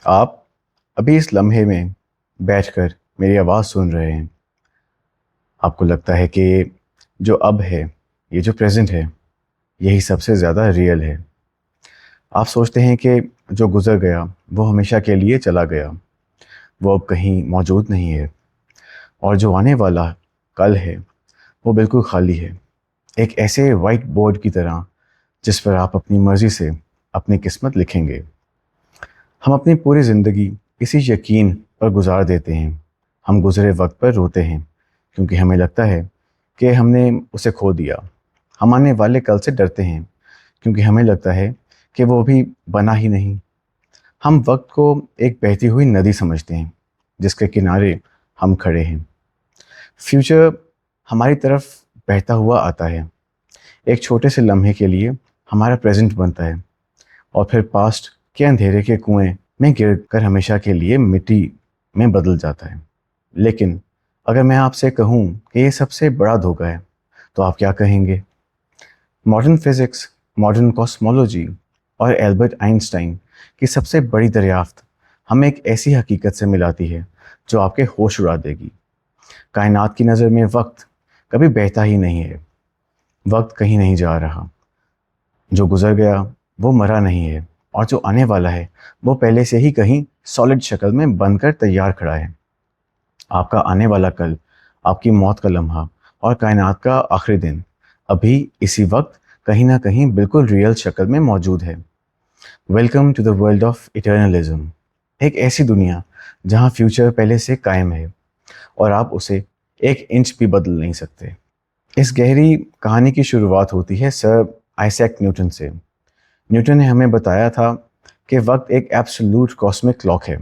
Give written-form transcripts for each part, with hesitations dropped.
آپ ابھی اس لمحے میں بیٹھ کر میری آواز سن رہے ہیں۔ آپ کو لگتا ہے کہ جو اب ہے، یہ جو پریزنٹ ہے، یہی سب سے زیادہ ریئل ہے۔ آپ سوچتے ہیں کہ جو گزر گیا وہ ہمیشہ کے لیے چلا گیا، وہ اب کہیں موجود نہیں ہے، اور جو آنے والا کل ہے وہ بالکل خالی ہے، ایک ایسے وائٹ بورڈ کی طرح جس پر آپ اپنی مرضی سے اپنی قسمت لکھیں گے۔ ہم اپنی پوری زندگی اسی یقین پر گزار دیتے ہیں۔ ہم گزرے وقت پر روتے ہیں کیونکہ ہمیں لگتا ہے کہ ہم نے اسے کھو دیا۔ ہم آنے والے کل سے ڈرتے ہیں کیونکہ ہمیں لگتا ہے کہ وہ ابھی بنا ہی نہیں۔ ہم وقت کو ایک بہتی ہوئی ندی سمجھتے ہیں جس کے کنارے ہم کھڑے ہیں۔ فیوچر ہماری طرف بہتا ہوا آتا ہے، ایک چھوٹے سے لمحے کے لیے ہمارا پریزنٹ بنتا ہے، اور پھر پاسٹ کے اندھیرے کے کنویں میں گر کر ہمیشہ کے لیے مٹی میں بدل جاتا ہے۔ لیکن اگر میں آپ سے کہوں کہ یہ سب سے بڑا دھوکہ ہے تو آپ کیا کہیں گے؟ ماڈرن فزکس، ماڈرن کاسمولوجی اور البرٹ آئنسٹائن کی سب سے بڑی دریافت ہمیں ایک ایسی حقیقت سے ملاتی ہے جو آپ کے ہوش اڑا دے گی۔ کائنات کی نظر میں وقت کبھی بہتا ہی نہیں ہے، وقت کہیں نہیں جا رہا۔ جو گزر گیا وہ مرا نہیں ہے، اور جو آنے والا ہے وہ پہلے سے ہی کہیں سالڈ شکل میں بن کر تیار کھڑا ہے۔ آپ کا آنے والا کل، آپ کی موت کا لمحہ اور کائنات کا آخری دن ابھی اسی وقت کہیں نہ کہیں بالکل ریئل شکل میں موجود ہے۔ Welcome to the world of eternalism, ایک ایسی دنیا جہاں فیوچر پہلے سے قائم ہے اور آپ اسے ایک انچ بھی بدل نہیں سکتے۔ اس گہری کہانی کی شروعات ہوتی ہے سر آئیزیک نیوٹن سے۔ نیوٹن نے ہمیں بتایا تھا کہ وقت ایک ایبسولوٹ کاسمک کلاک ہے،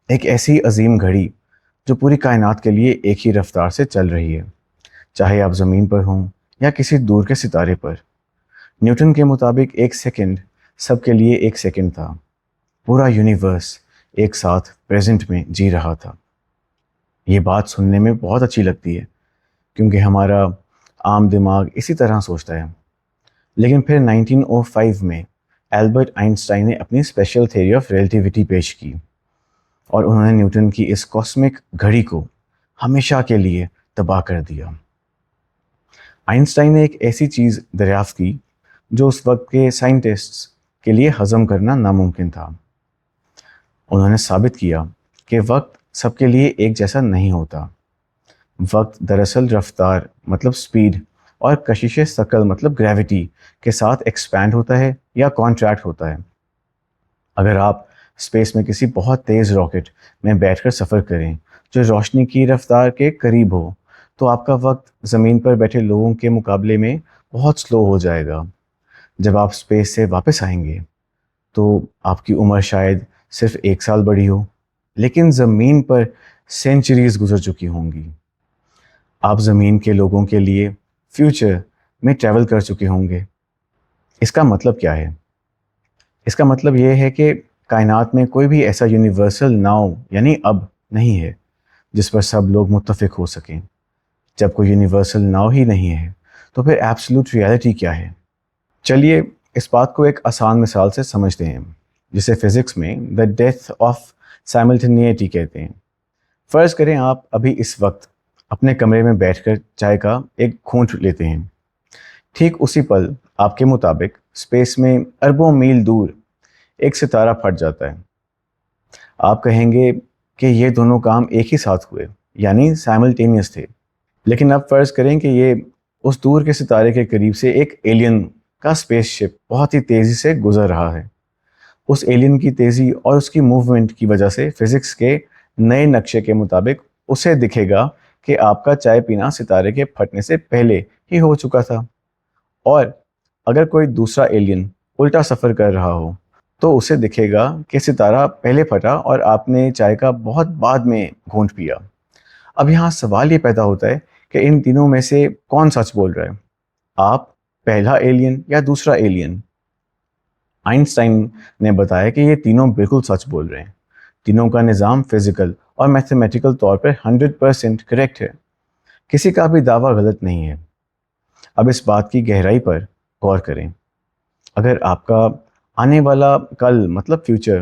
ایک ایسی عظیم گھڑی جو پوری کائنات کے لیے ایک ہی رفتار سے چل رہی ہے، چاہے آپ زمین پر ہوں یا کسی دور کے ستارے پر۔ نیوٹن کے مطابق ایک سیکنڈ سب کے لیے ایک سیکنڈ تھا، پورا یونیورس ایک ساتھ پریزنٹ میں جی رہا تھا۔ یہ بات سننے میں بہت اچھی لگتی ہے کیونکہ ہمارا عام دماغ اسی طرح سوچتا ہے، لیکن پھر 1905 میں البرٹ آئنسٹائن نے اپنی اسپیشل تھیوری آف ریلیٹیوٹی پیش کی، اور انہوں نے نیوٹن کی اس کاسمک گھڑی کو ہمیشہ کے لیے تباہ کر دیا۔ آئنسٹائن نے ایک ایسی چیز دریافت کی جو اس وقت کے سائنٹسٹس کے لیے ہضم کرنا ناممکن تھا۔ انہوں نے ثابت کیا کہ وقت سب کے لیے ایک جیسا نہیں ہوتا۔ وقت دراصل رفتار مطلب سپیڈ اور کشش ثقل مطلب گریوٹی کے ساتھ ایکسپینڈ ہوتا ہے یا کانٹریکٹ ہوتا ہے۔ اگر آپ اسپیس میں کسی بہت تیز راکٹ میں بیٹھ کر سفر کریں جو روشنی کی رفتار کے قریب ہو تو آپ کا وقت زمین پر بیٹھے لوگوں کے مقابلے میں بہت سلو ہو جائے گا۔ جب آپ اسپیس سے واپس آئیں گے تو آپ کی عمر شاید صرف 1 سال بڑھی ہو، لیکن زمین پر سینچریز گزر چکی ہوں گی۔ آپ زمین کے لوگوں کے لیے فیوچر میں ٹریول کر چکے ہوں گے۔ اس کا مطلب کیا ہے؟ اس کا مطلب یہ ہے کہ کائنات میں کوئی بھی ایسا یونیورسل ناؤ یعنی اب نہیں ہے جس پر سب لوگ متفق ہو سکیں۔ جب کوئی یونیورسل ناؤ ہی نہیں ہے تو پھر ایبسولوٹ ریالٹی کیا ہے؟ چلیے اس بات کو ایک آسان مثال سے سمجھتے ہیں جسے فزکس میں دا ڈیتھ آف سائملٹینیٹی کہتے ہیں۔ فرض کریں آپ ابھی اس وقت اپنے کمرے میں بیٹھ کر چائے کا ایک گھونٹ لیتے ہیں، ٹھیک اسی پل آپ کے مطابق اسپیس میں اربوں میل دور ایک ستارہ پھٹ جاتا ہے۔ آپ کہیں گے کہ یہ دونوں کام ایک ہی ساتھ ہوئے، یعنی سائملٹینیس تھے۔ لیکن اب فرض کریں کہ یہ اس دور کے ستارے کے قریب سے ایک ایلین کا اسپیس شپ بہت ہی تیزی سے گزر رہا ہے۔ اس ایلین کی تیزی اور اس کی موومنٹ کی وجہ سے فزکس کے نئے نقشے کے مطابق اسے دکھے گا کہ آپ کا چائے پینا ستارے کے پھٹنے سے پہلے ہی ہو چکا تھا۔ اور اگر کوئی دوسرا ایلین الٹا سفر کر رہا ہو تو اسے دکھے گا کہ ستارہ پہلے پھٹا اور آپ نے چائے کا بہت بعد میں گھونٹ پیا۔ اب یہاں سوال یہ پیدا ہوتا ہے کہ ان تینوں میں سے کون سچ بول رہا ہے، آپ، پہلا ایلین یا دوسرا ایلین؟ آئنسٹائن نے بتایا کہ یہ تینوں بالکل سچ بول رہے ہیں۔ تینوں کا نظام فزیکل اور میتھمیٹیکل طور پر 100% کریکٹ ہے، کسی کا بھی دعویٰ غلط نہیں ہے۔ اب اس بات کی گہرائی پر غور کریں۔ اگر آپ کا آنے والا کل مطلب فیوچر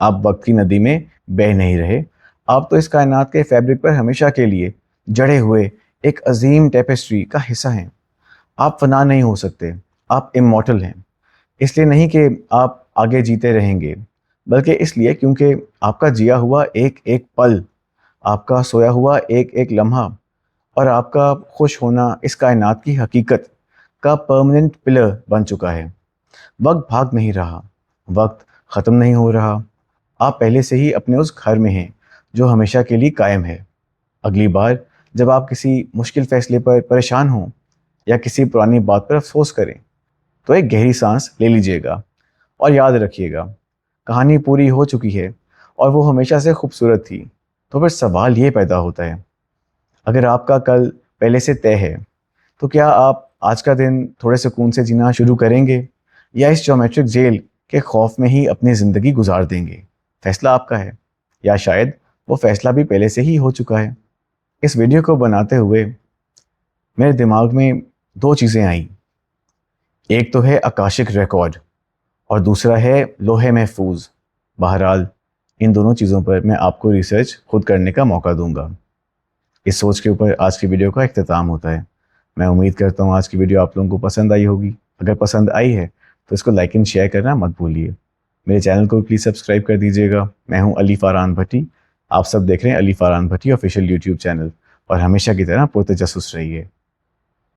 آپ وقت کی ندی میں بہہ نہیں رہے، آپ تو اس کائنات کے فیبرک پر ہمیشہ کے لیے جڑے ہوئے ایک عظیم ٹیپسٹری کا حصہ ہیں۔ آپ فنا نہیں ہو سکتے، آپ امورٹل ہیں۔ اس لیے نہیں کہ آپ آگے جیتے رہیں گے، بلکہ اس لیے کیونکہ آپ کا جیا ہوا ایک ایک پل، آپ کا سویا ہوا ایک ایک لمحہ اور آپ کا خوش ہونا اس کائنات کی حقیقت کا پرماننٹ پلر بن چکا ہے۔ وقت بھاگ نہیں رہا، وقت ختم نہیں ہو رہا، آپ پہلے سے ہی اپنے اس گھر میں ہیں جو ہمیشہ کے لیے قائم ہے۔ اگلی بار جب آپ کسی مشکل فیصلے پر پریشان ہوں یا کسی پرانی بات پر افسوس کریں تو ایک گہری سانس لے لیجئے گا اور یاد رکھیے گا کہانی پوری ہو چکی ہے اور وہ ہمیشہ سے خوبصورت تھی۔ تو پھر سوال یہ پیدا ہوتا ہے، اگر آپ کا کل پہلے سے طے ہے تو کیا آپ آج کا دن تھوڑے سکون سے جینا شروع کریں گے یا اس جیومیٹرک جیل کے خوف میں ہی اپنی زندگی گزار دیں گے؟ فیصلہ آپ کا ہے، یا شاید وہ فیصلہ بھی پہلے سے ہی ہو چکا ہے۔ اس ویڈیو کو بناتے ہوئے میرے دماغ میں دو چیزیں آئیں، ایک تو ہے اکاشک ریکارڈ اور دوسرا ہے لوہے محفوظ۔ بہرحال ان دونوں چیزوں پر میں آپ کو ریسرچ خود کرنے کا موقع دوں گا۔ اس سوچ کے اوپر آج کی ویڈیو کا اختتام ہوتا ہے۔ میں امید کرتا ہوں آج کی ویڈیو آپ لوگوں کو پسند آئی ہوگی۔ اگر پسند آئی ہے تو اس کو لائک اینڈ شیئر کرنا مت بھولیے۔ میرے چینل کو پلیز سبسکرائب کر دیجیے گا۔ میں ہوں علی فاران بھٹی، آپ سب دیکھ رہے ہیں علی فاران بھٹی آفیشیل یوٹیوب چینل، اور ہمیشہ کی طرح پرتجسس رہیے۔